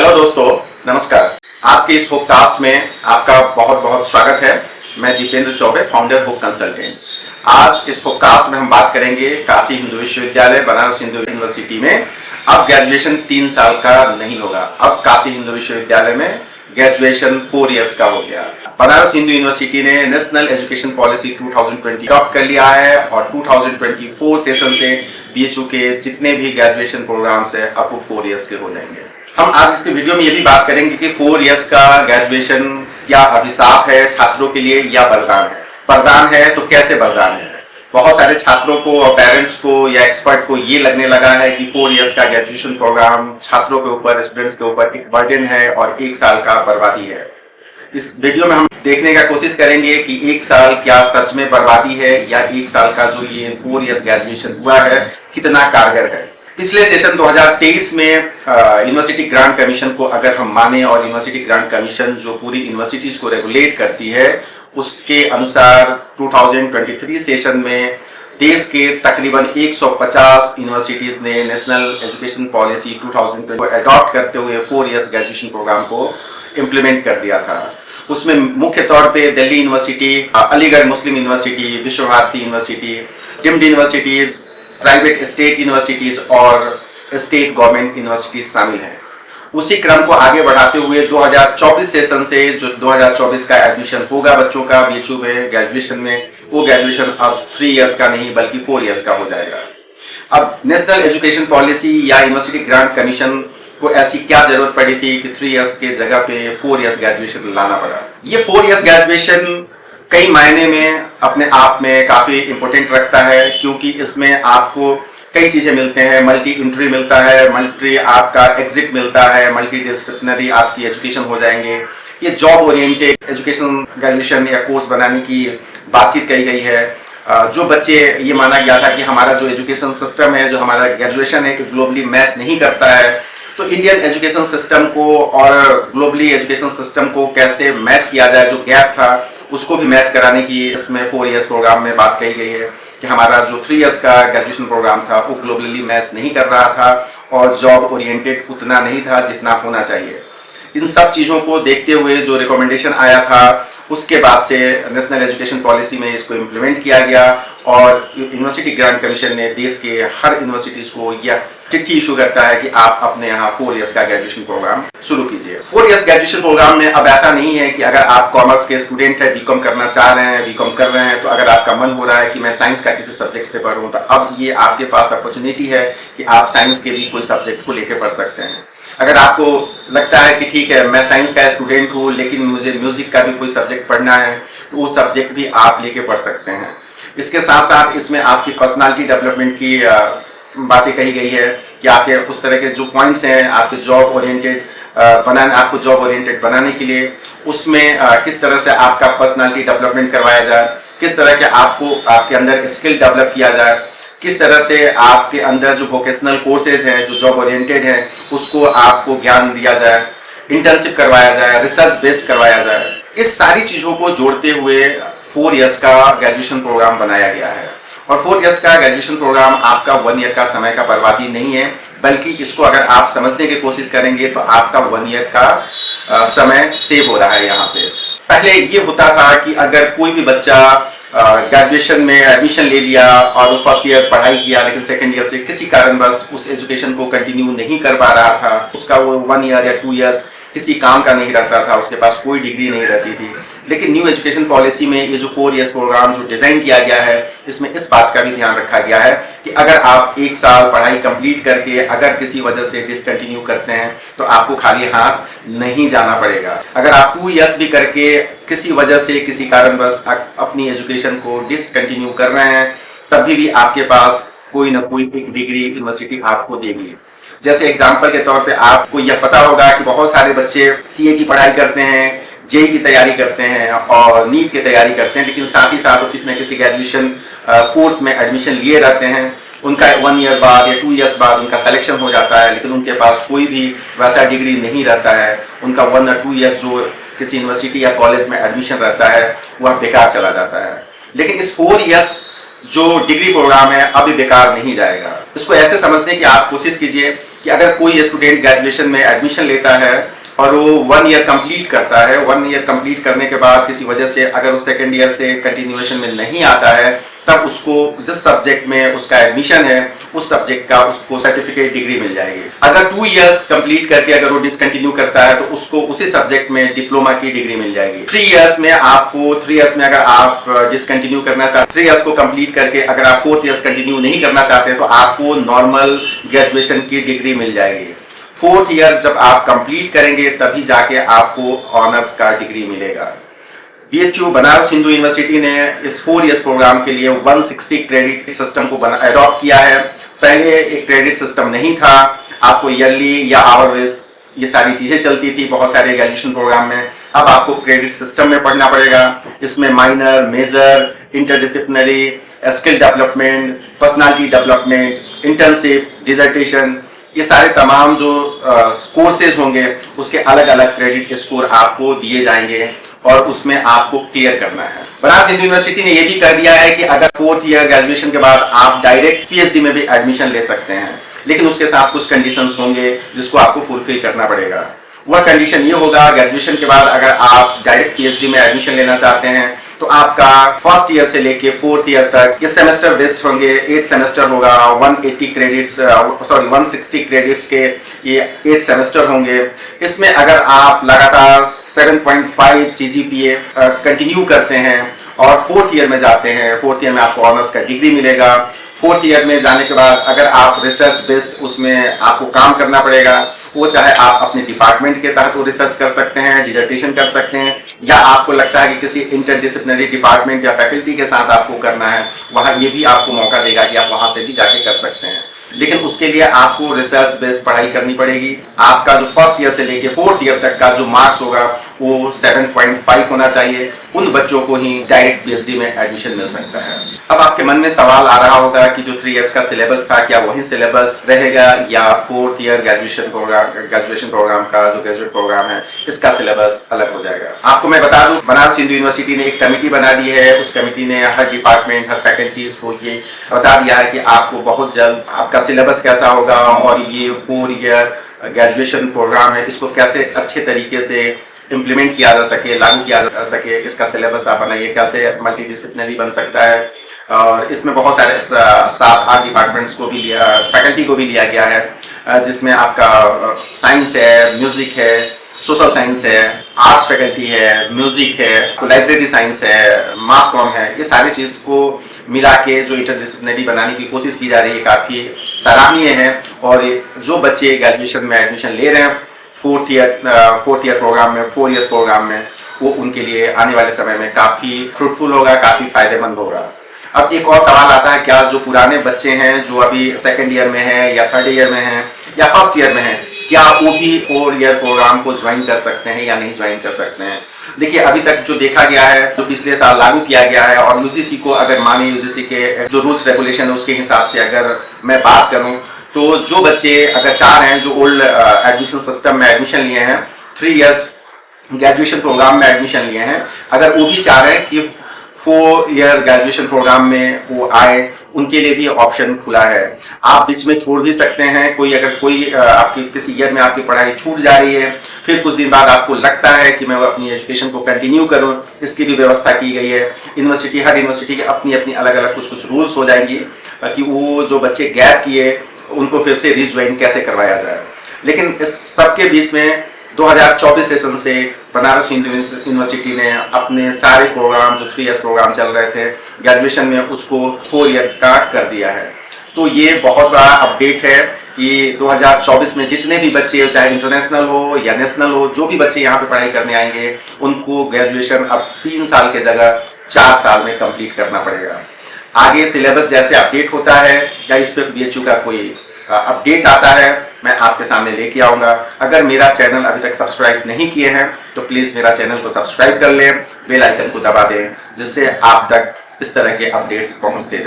Hello दोस्तों, नमस्कार। आज के इस पॉडकास्ट में आपका बहुत बहुत स्वागत है। मैं Dipendra Choubey, founder book consultant. आज इस पॉडकास्ट में हम बात करेंगे काशी हिंदू विश्वविद्यालय, बनारस हिंदू यूनिवर्सिटी में अब ग्रेजुएशन 3 साल का नहीं होगा। अब काशी हिंदू विश्वविद्यालय में ग्रेजुएशन 4 इयर्स का हो गया। बनारस हिंदू यूनिवर्सिटी ने नेशनल एजुकेशन पॉलिसी 2020 अडॉप्ट कर लिया है और 2024 सेशन से बीएचयू के जितने भी ग्रेजुएशन प्रोग्राम्स है अब वो 4 इयर्स के हो जाएंगे। हम आज इसके वीडियो में ये भी बात करेंगे कि 4 इयर्स का ग्रेजुएशन क्या अभिशाप है छात्रों के लिए या वरदान है। वरदान है तो कैसे वरदान है? बहुत सारे छात्रों को और पेरेंट्स को या एक्सपर्ट को ये लगने लगा है कि 4 इयर्स का ग्रेजुएशन प्रोग्राम छात्रों के ऊपर, स्टूडेंट्स के ऊपर एक बर्डन है और 1 साल का बर्बादी है। इस वीडियो में हम देखने का कोशिश करेंगे कि 1 साल क्या सच में बर्बादी है या 1 साल का जो ये 4 इयर्स ग्रेजुएशन हुआ है कितना कारगर है। पिछले सेशन 2023 में यूनिवर्सिटी ग्रांट कमीशन को अगर हम माने और यूनिवर्सिटी ग्रांट कमीशन जो पूरी यूनिवर्सिटीज को रेगुलेट करती है उसके अनुसार 2023 सेशन में देश के तकरीबन 150 यूनिवर्सिटीज ने नेशनल एजुकेशन पॉलिसी 2020 को अडॉप्ट करते हुए 4 इयर्स ग्रेजुएशन प्रोग्राम को इम्प्लीमेंट कर दिया था। उसमें मुख्य तौर पे Delhi university, Aligarh Muslim university, Vishwa Bharati university, deemed universities, private state universities और स्टेट गवर्नमेंट यूनिवर्सिटीज शामिल हैं। उसी क्रम को आगे बढ़ाते हुए 2024 सेशन से जो 2024 का एडमिशन होगा बच्चों का बीएचयू में ग्रेजुएशन में, वो ग्रेजुएशन अब 3 इयर्स का नहीं बल्कि 4 इयर्स का हो जाएगा। अब नेशनल एजुकेशन पॉलिसी या यूनिवर्सिटी ग्रांट कमीशन को ऐसी क्या जरूरत पड़ी थी कि 3 इयर्स के जगह पे 4 इयर्स ग्रेजुएशन लाना पड़ा? ये 4 इयर्स ग्रेजुएशन कई मायने में अपने आप में काफी इंपॉर्टेंट रखता है क्योंकि इसमें आपको कई चीजें मिलते हैं। मल्टी एंट्री मिलता है, मल्टी आपका एग्जिट मिलता है, मल्टी डिसिप्लिनरी आपकी एजुकेशन हो जाएंगे। ये जॉब ओरिएंटेड एजुकेशन ग्रेजुएशन या कोर्स बनाने की बातचीत कही गई है। जो बच्चे ये माना गया था कि हमारा जो एजुकेशन सिस्टम है, जो हमारा ग्रेजुएशन है, ग्लोबली मैच नहीं करता है, तो इंडियन एजुकेशन सिस्टम को और ग्लोबली एजुकेशन सिस्टम को कैसे मैच किया जाए, जो गैप था उसको भी मैच कराने की इसमें 4 इयर्स प्रोग्राम में बात कही गई है कि हमारा जो 3 इयर्स का ग्रेजुएशन प्रोग्राम था वो ग्लोबली मैच नहीं कर रहा था और जॉब ओरिएंटेड उतना नहीं था जितना होना चाहिए। इन सब चीज़ों को देखते हुए जो रिकमेंडेशन आया था उसके बाद से नेशनल एजुकेशन पॉलिसी में इसको इम्प्लीमेंट किया गया और यूनिवर्सिटी ग्रांट कमीशन ने देश के हर यूनिवर्सिटीज को यह चिट्ठी इशू करता है कि आप अपने यहाँ 4 इयर्स का ग्रेजुएशन प्रोग्राम शुरू कीजिए। 4 इयर्स ग्रेजुएशन प्रोग्राम में अब ऐसा नहीं है कि अगर आप कॉमर्स के स्टूडेंट है, बीकॉम करना चाह रहे हैं, बीकॉम कर रहे हैं, तो अगर आपका मन हो रहा है कि मैं साइंस का किसी सब्जेक्ट से पढ़ूँ तो अब ये आपके पास अपॉर्चुनिटी है कि आप साइंस के भी कोई सब्जेक्ट को लेकर पढ़ सकते हैं। अगर आपको लगता है कि ठीक है मैं साइंस का स्टूडेंट हूँ लेकिन मुझे म्यूजिक का भी कोई सब्जेक्ट पढ़ना है तो वो सब्जेक्ट भी आप लेके पढ़ सकते हैं। इसके साथ साथ इसमें आपकी पर्सनालिटी डेवलपमेंट की बातें कही गई है कि आपके उस तरह के जो पॉइंट्स हैं आपके जॉब ओरिएंटेड आपको जॉब ओरिएंटेड बनाने के लिए उसमें किस तरह से आपका पर्सनालिटी डेवलपमेंट करवाया जाए, किस तरह के आपको आपके अंदर स्किल डेवलप किया जाए, किस तरह से आपके अंदर जो वोकेशनल कोर्सेज हैं जो जॉब ओरिएंटेड हैं उसको आपको ज्ञान दिया जाए, इंटर्नशिप करवाया जाए, रिसर्च बेस्ड करवाया जाए। इस सारी चीज़ों को जोड़ते हुए 4 इयर्स का ग्रेजुएशन प्रोग्राम बनाया गया है और 4 इयर्स का ग्रेजुएशन प्रोग्राम आपका 1 ईयर का समय का बर्बादी नहीं है बल्कि इसको अगर आप समझने की कोशिश करेंगे तो आपका 1 ईयर का समय सेव हो रहा है। यहाँ पे पहले ये होता था कि अगर कोई भी बच्चा ग्रेजुएशन में एडमिशन ले लिया और वो फर्स्ट ईयर पढ़ाई किया लेकिन सेकंड ईयर से किसी कारणवश उस एजुकेशन को कंटिन्यू नहीं कर पा रहा था, उसका वो 1 ईयर या 2 इयर्स किसी काम का नहीं रहता था, उसके पास कोई डिग्री नहीं रहती थी। लेकिन न्यू एजुकेशन पॉलिसी में ये जो 4 इयर्स प्रोग्राम जो डिजाइन किया गया है इसमें इस बात का भी ध्यान रखा गया है कि अगर आप 1 साल पढ़ाई कंप्लीट करके अगर किसी वजह से डिसकंटिन्यू करते हैं तो आपको खाली हाथ नहीं जाना पड़ेगा। अगर आप 2 इयर्स भी करके किसी वजह से किसी कारणवश अपनी एजुकेशन को डिसकंटिन्यू कर रहे हैं तभी भी आपके पास कोई ना कोई एक डिग्री यूनिवर्सिटी आपको देगी। जैसे एग्जाम्पल के तौर पे आपको यह पता होगा कि बहुत सारे बच्चे सीए की पढ़ाई करते हैं, जेई की तैयारी करते हैं और नीट की तैयारी करते हैं लेकिन साथ ही साथ वो किसी न किसी ग्रेजुएशन कोर्स में एडमिशन लिए रहते हैं। उनका 1 ईयर बाद या 2 इयर्स बाद उनका सिलेक्शन हो जाता है लेकिन उनके पास कोई भी वैसा डिग्री नहीं रहता है। उनका 1 या 2 इयर्स जो किसी यूनिवर्सिटी या कॉलेज में एडमिशन रहता है वह बेकार चला जाता है। लेकिन इस 4 इयर्स जो डिग्री प्रोग्राम है अभी बेकार नहीं जाएगा। इसको ऐसे समझने की आप कोशिश कीजिए कि अगर कोई स्टूडेंट ग्रेजुएशन में एडमिशन लेता है और वो 1 ईयर कंप्लीट करता है, 1 ईयर कंप्लीट करने के बाद किसी वजह से अगर उस सेकेंड ईयर से कंटिन्यूएशन में नहीं आता है, तब उसको जिस सब्जेक्ट में उसका एडमिशन है उस सब्जेक्ट का उसको सर्टिफिकेट डिग्री मिल जाएगी। अगर 2 इयर्स कंप्लीट करके अगर वो डिसकंटिन्यू करता है तो उसको उसी सब्जेक्ट में डिप्लोमा की डिग्री मिल जाएगी। 3 इयर्स में आपको 3 इयर्स में अगर आप डिसकंटिन्यू करना चाहते, 3 इयर्स को कंप्लीट करके अगर आप 4th इयर्स कंटिन्यू नहीं करना चाहते तो आपको नॉर्मल ग्रेजुएशन की डिग्री मिल जाएगी। 4th ईयर जब आप कंप्लीट करेंगे तभी जाके आपको ऑनर्स का डिग्री मिलेगा। BHU बनारस हिंदू यूनिवर्सिटी ने इस 4 इयर्स प्रोग्राम के लिए 160 क्रेडिट सिस्टम को अडॉप्ट किया है। पहले एक क्रेडिट सिस्टम नहीं था, आपको ईयरली या आवर बेस ये सारी चीजें चलती थी बहुत सारे ग्रेजुएशन प्रोग्राम में। अब आपको क्रेडिट सिस्टम में पढ़ना पड़ेगा। इसमें minor, major, interdisciplinary, skill development, personality development, internship, dissertation, ये सारे तमाम जो कोर्सेज होंगे उसके अलग अलग क्रेडिट स्कोर आपको दिए जाएंगे और उसमें आपको क्लियर करना है। बनारस हिंदू यूनिवर्सिटी ने यह भी कर दिया है कि अगर 4th ईयर ग्रेजुएशन के बाद आप डायरेक्ट PhD में भी एडमिशन ले सकते हैं, लेकिन उसके साथ कुछ कंडीशंस होंगे जिसको आपको फुलफिल करना पड़ेगा। वह कंडीशन ये होगा, ग्रेजुएशन के बाद अगर आप डायरेक्ट PhD में एडमिशन लेना चाहते हैं तो आपका फर्स्ट ईयर से लेके 4th ईयर तक ये सेमेस्टर बेस्ड होंगे। 8 सेमेस्टर होगा, 160 क्रेडिट्स के ये 8 सेमेस्टर होंगे। इसमें अगर आप लगातार 7.5 CGPA कंटिन्यू करते हैं और 4th ईयर में जाते हैं, 4th ईयर में आपको ऑनर्स का डिग्री मिलेगा। 4th ईयर में जाने के बाद अगर आप रिसर्च बेस्ड उसमें आपको काम करना पड़ेगा, वो चाहे आप अपने डिपार्टमेंट के तहत वो रिसर्च कर सकते हैं, डिसर्टेशन कर सकते हैं, या आपको लगता है कि किसी इंटरडिसिप्लिनरी डिपार्टमेंट या फैकल्टी के साथ आपको करना है, वहाँ ये भी आपको मौका देगा कि आप वहाँ से भी जाके कर सकते हैं। लेकिन उसके लिए आपको रिसर्च बेस्ड पढ़ाई करनी पड़ेगी। आपका जो फर्स्ट ईयर से लेके 4th ईयर तक का जो मार्क्स होगा वो 7.5 होना चाहिए। उन बच्चों को ही डायरेक्ट PhD में एडमिशन मिल सकता है। अब आपके मन में सवाल आ रहा होगा कि जो 3 इयर्स का सिलेबस था क्या वही सिलेबस रहेगा या 4th ईयर ग्रेजुएशन प्रोग्राम का जो ग्रेजुएट प्रोग्राम है इसका सिलेबस अलग हो जाएगा। आपको मैं बता दूं, बनारस हिंदू यूनिवर्सिटी ने एक कमेटी बना दी है। उस कमेटी ने हर डिपार्टमेंट, हर फैकल्टीज को ये बता दिया है कि आपको बहुत जल्द आपका सिलेबस कैसा होगा और ये 4 ईयर ग्रेजुएशन प्रोग्राम है इसको कैसे अच्छे तरीके से इम्प्लीमेंट किया जा सके, लागू किया जा सके, इसका सिलेबस आप बनाइए, कैसे मल्टीडिसिप्लिनरी बन सकता है। और इसमें बहुत सारे 7-8 डिपार्टमेंट्स को भी लिया, फैकल्टी को भी लिया गया है, जिसमें आपका साइंस है, म्यूजिक है, सोशल साइंस है, आर्ट्स फैकल्टी है, म्यूजिक है, लाइब्रेरी साइंस है, मास कॉम है। ये सारी चीज को मिला के जो इंटरडिसिप्लिनरी बनाने की कोशिश की जा रही है काफ़ी सराहनीय है। और जो बच्चे ग्रेजुएशन में एडमिशन ले रहे हैं 4th ईयर प्रोग्राम में, 4 इयर्स प्रोग्राम में, वो उनके लिए आने वाले समय में काफ़ी फ्रूटफुल होगा, काफ़ी फायदेमंद होगा। अब एक और सवाल आता है, क्या जो पुराने बच्चे हैं जो अभी सेकेंड ईयर में हैं या 3rd ईयर में हैं या फर्स्ट ईयर में हैं, क्या वो भी 4 ईयर प्रोग्राम को ज्वाइन कर सकते हैं या नहीं ज्वाइन कर सकते हैं? देखिए, अभी तक जो देखा गया है, जो पिछले साल लागू किया गया है, और UGC को अगर माने, UGC के जो रूल्स रेगुलेशन है उसके हिसाब से अगर मैं बात करूं तो जो बच्चे अगर चाह रहे हैं, जो ओल्ड एडमिशन सिस्टम में एडमिशन लिए हैं, 3 इयर्स ग्रेजुएशन प्रोग्राम में एडमिशन लिए हैं, अगर वो भी चाह रहे हैं कि 4 ईयर ग्रेजुएशन प्रोग्राम में वो आए, उनके लिए भी ऑप्शन खुला है। आप बीच में छोड़ भी सकते हैं। अगर कोई आपकी किसी ईयर में आपकी पढ़ाई छूट जा रही है, फिर कुछ दिन बाद आपको लगता है कि मैं अपनी एजुकेशन को कंटिन्यू करूं, इसकी भी व्यवस्था की गई है। हर यूनिवर्सिटी की अपनी अपनी अलग अलग कुछ रूल्स हो जाएंगी कि वो जो बच्चे गैप किए उनको फिर से रिज्वाइन कैसे करवाया जाए। लेकिन इस सबके बीच में 2024 सेशन से बनारस हिंदू यूनिवर्सिटी ने अपने सारे प्रोग्राम, जो 3 इयर्स प्रोग्राम चल रहे थे ग्रेजुएशन में, उसको 4 ईयर का कर दिया है। तो ये बहुत बड़ा अपडेट है कि 2024 में जितने भी बच्चे, चाहे इंटरनेशनल हो या नेशनल हो, जो भी बच्चे यहाँ पे पढ़ाई करने आएंगे, उनको ग्रेजुएशन अब 3 साल के जगह 4 साल में कंप्लीट करना पड़ेगा। आगे सिलेबस जैसे अपडेट होता है या इस पर BHU का कोई अपडेट आता है, मैं आपके सामने लेके आऊंगा। अगर मेरा चैनल अभी तक सब्सक्राइब नहीं किए हैं तो प्लीज़ मेरा चैनल को सब्सक्राइब कर लें, बेल आइकन को दबा दें, जिससे आप तक इस तरह के अपडेट्स पहुंचते जाएं।